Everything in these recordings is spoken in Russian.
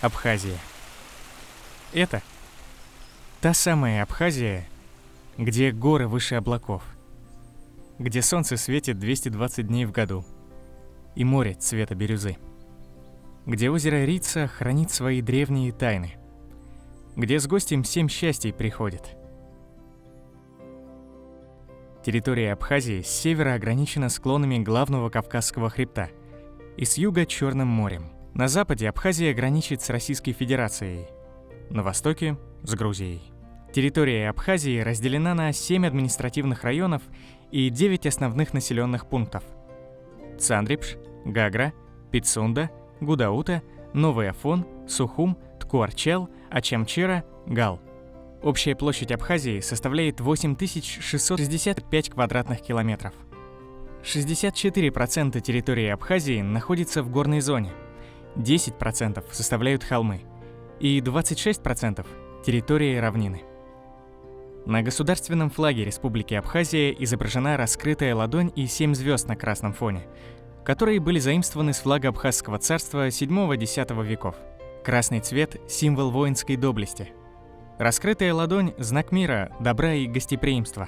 Абхазия. Это та самая Абхазия, где горы выше облаков, где солнце светит 220 дней в году и море цвета бирюзы, где озеро Рица хранит свои древние тайны, где с гостем 7 счастий приходит. Территория Абхазии с севера ограничена склонами главного Кавказского хребта и с юга Черным морем. На западе Абхазия граничит с Российской Федерацией, на востоке – с Грузией. Территория Абхазии разделена на 7 административных районов и 9 основных населенных пунктов – Цандрипш, Гагра, Пицунда, Гудаута, Новый Афон, Сухум, Ткуарчел, Ачамчира, Гал. Общая площадь Абхазии составляет 8665 квадратных километров. 64% территории Абхазии находится в горной зоне, 10% составляют холмы и 26% – территории равнины. На государственном флаге Республики Абхазия изображена раскрытая ладонь и 7 звезд на красном фоне, которые были заимствованы с флага Абхазского царства VII-X веков. Красный цвет – символ воинской доблести. Раскрытая ладонь – знак мира, добра и гостеприимства.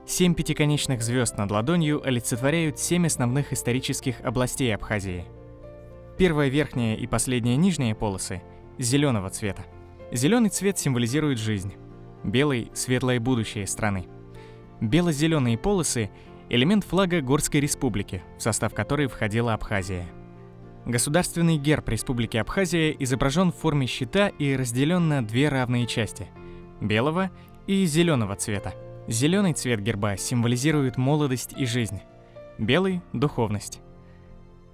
7 пятиконечных звезд над ладонью олицетворяют 7 основных исторических областей Абхазии. Первая верхняя и последняя нижняя полосы – зеленого цвета. Зеленый цвет символизирует жизнь. Белый – светлое будущее страны. Бело-зеленые полосы – элемент флага Горской республики, в состав которой входила Абхазия. Государственный герб Республики Абхазия изображен в форме щита и разделен на 2 равные части – белого и зеленого цвета. Зеленый цвет герба символизирует молодость и жизнь, белый – духовность.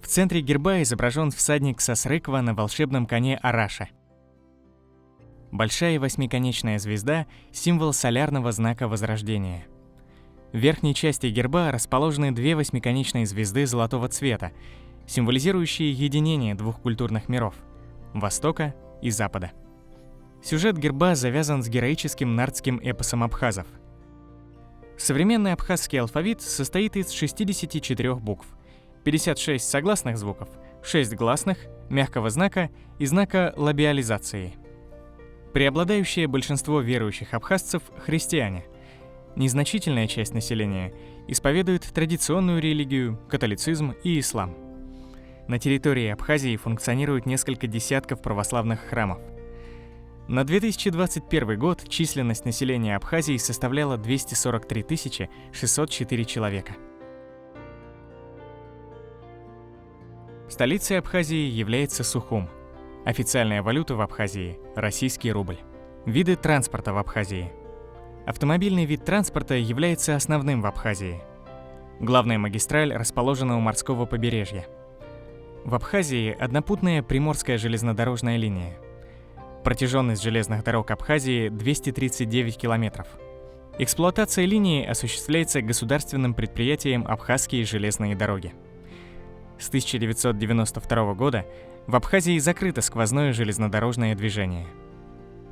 В центре герба изображен всадник со срыква на волшебном коне Араша. Большая восьмиконечная звезда – символ солярного знака Возрождения. В верхней части герба расположены 2 восьмиконечные звезды золотого цвета, символизирующие единение 2 культурных миров – Востока и Запада. Сюжет герба завязан с героическим нардским эпосом абхазов. Современный абхазский алфавит состоит из 64 букв, 56 согласных звуков, 6 гласных, мягкого знака и знака лабиализации. Преобладающее большинство верующих абхазцев – христиане. Незначительная часть населения исповедует традиционную религию, католицизм и ислам. На территории Абхазии функционирует несколько десятков православных храмов. На 2021 год численность населения Абхазии составляла 243 604 человека. Столицей Абхазии является Сухум. Официальная валюта в Абхазии – российский рубль. Виды транспорта в Абхазии. Автомобильный вид транспорта является основным в Абхазии. Главная магистраль расположена у морского побережья. В Абхазии однопутная Приморская железнодорожная линия. Протяженность железных дорог Абхазии 239 километров. Эксплуатация линии осуществляется государственным предприятием «Абхазские железные дороги». С 1992 года в Абхазии закрыто сквозное железнодорожное движение.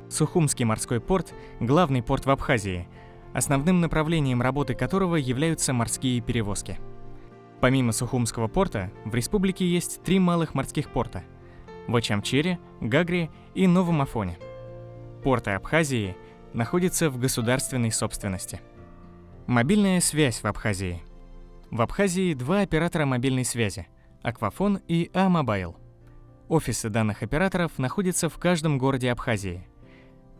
Сухумский морской порт – главный порт в Абхазии, основным направлением работы которого являются морские перевозки. Помимо Сухумского порта, в республике есть 3 малых морских порта – в Ачамчире, Гагре и Новом Афоне. Порты Абхазии находятся в государственной собственности. Мобильная связь в Абхазии. В Абхазии 2 оператора мобильной связи – Аквафон и А-Мобайл. Офисы данных операторов находятся в каждом городе Абхазии.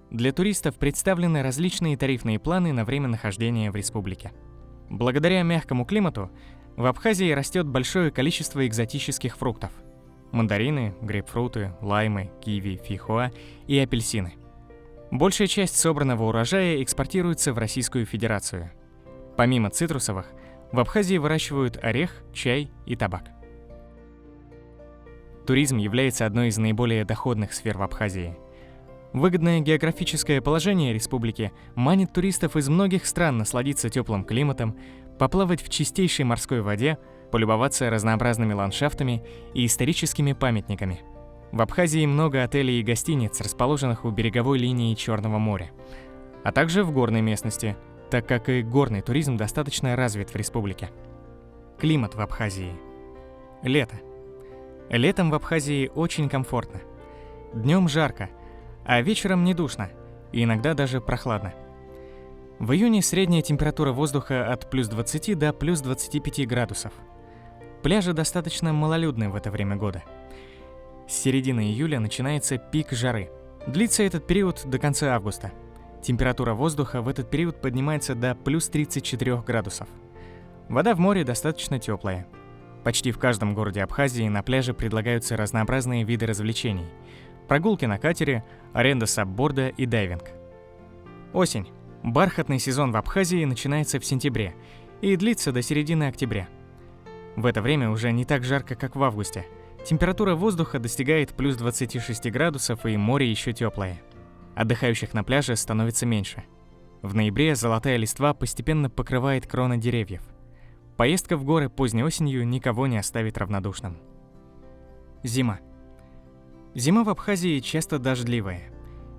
Для туристов представлены различные тарифные планы на время нахождения в республике. Благодаря мягкому климату в Абхазии растет большое количество экзотических фруктов – мандарины, грейпфруты, лаймы, киви, фейхоа и апельсины. Большая часть собранного урожая экспортируется в Российскую Федерацию. Помимо цитрусовых, в Абхазии выращивают орех, чай и табак. Туризм является одной из наиболее доходных сфер в Абхазии. Выгодное географическое положение республики манит туристов из многих стран насладиться теплым климатом, поплавать в чистейшей морской воде, полюбоваться разнообразными ландшафтами и историческими памятниками. В Абхазии много отелей и гостиниц, расположенных у береговой линии Черного моря, а также в горной местности, так как и горный туризм достаточно развит в республике. Климат в Абхазии. Лето. Летом в Абхазии очень комфортно. Днем жарко, а вечером не душно, и иногда даже прохладно. В июне средняя температура воздуха от плюс 20 до плюс 25 градусов. Пляжи достаточно малолюдны в это время года. С середины июля начинается пик жары. Длится этот период до конца августа. Температура воздуха в этот период поднимается до плюс 34 градусов. Вода в море достаточно теплая. Почти в каждом городе Абхазии на пляже предлагаются разнообразные виды развлечений. Прогулки на катере, аренда сабборда и дайвинг. Осень. Бархатный сезон в Абхазии начинается в сентябре и длится до середины октября. В это время уже не так жарко, как в августе. Температура воздуха достигает плюс 26 градусов, и море еще теплое. Отдыхающих на пляже становится меньше. В ноябре золотая листва постепенно покрывает кроны деревьев. Поездка в горы поздней осенью никого не оставит равнодушным. Зима. Зима в Абхазии часто дождливая.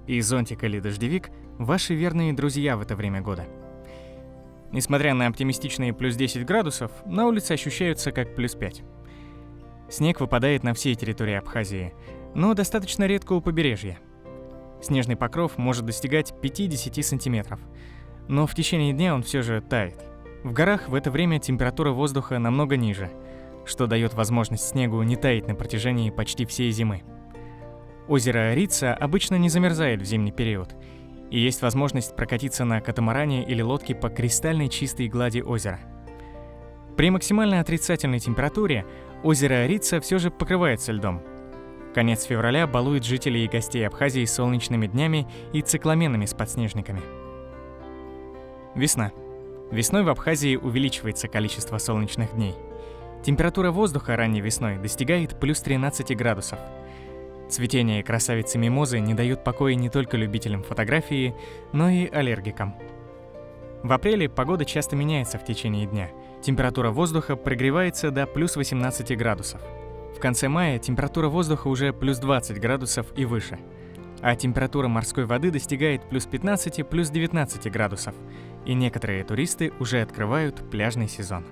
И зонтик или дождевик – ваши верные друзья в это время года. Несмотря на оптимистичные плюс 10 градусов, на улице ощущаются как плюс 5. Снег выпадает на всей территории Абхазии, но достаточно редко у побережья. Снежный покров может достигать 5-10 сантиметров, но в течение дня он все же тает. В горах в это время температура воздуха намного ниже, что дает возможность снегу не таять на протяжении почти всей зимы. Озеро Рица обычно не замерзает в зимний период, и есть возможность прокатиться на катамаране или лодке по кристальной чистой глади озера. При максимально отрицательной температуре озеро Рица все же покрывается льдом. Конец февраля балует жителей и гостей Абхазии солнечными днями и цикламенами с подснежниками. Весна. Весной в Абхазии увеличивается количество солнечных дней. Температура воздуха ранней весной достигает плюс 13 градусов. Цветение красавицы мимозы не дает покоя не только любителям фотографии, но и аллергикам. В апреле погода часто меняется в течение дня. Температура воздуха прогревается до плюс 18 градусов. В конце мая температура воздуха уже плюс 20 градусов и выше, а температура морской воды достигает плюс 15, плюс 19 градусов, и некоторые туристы уже открывают пляжный сезон.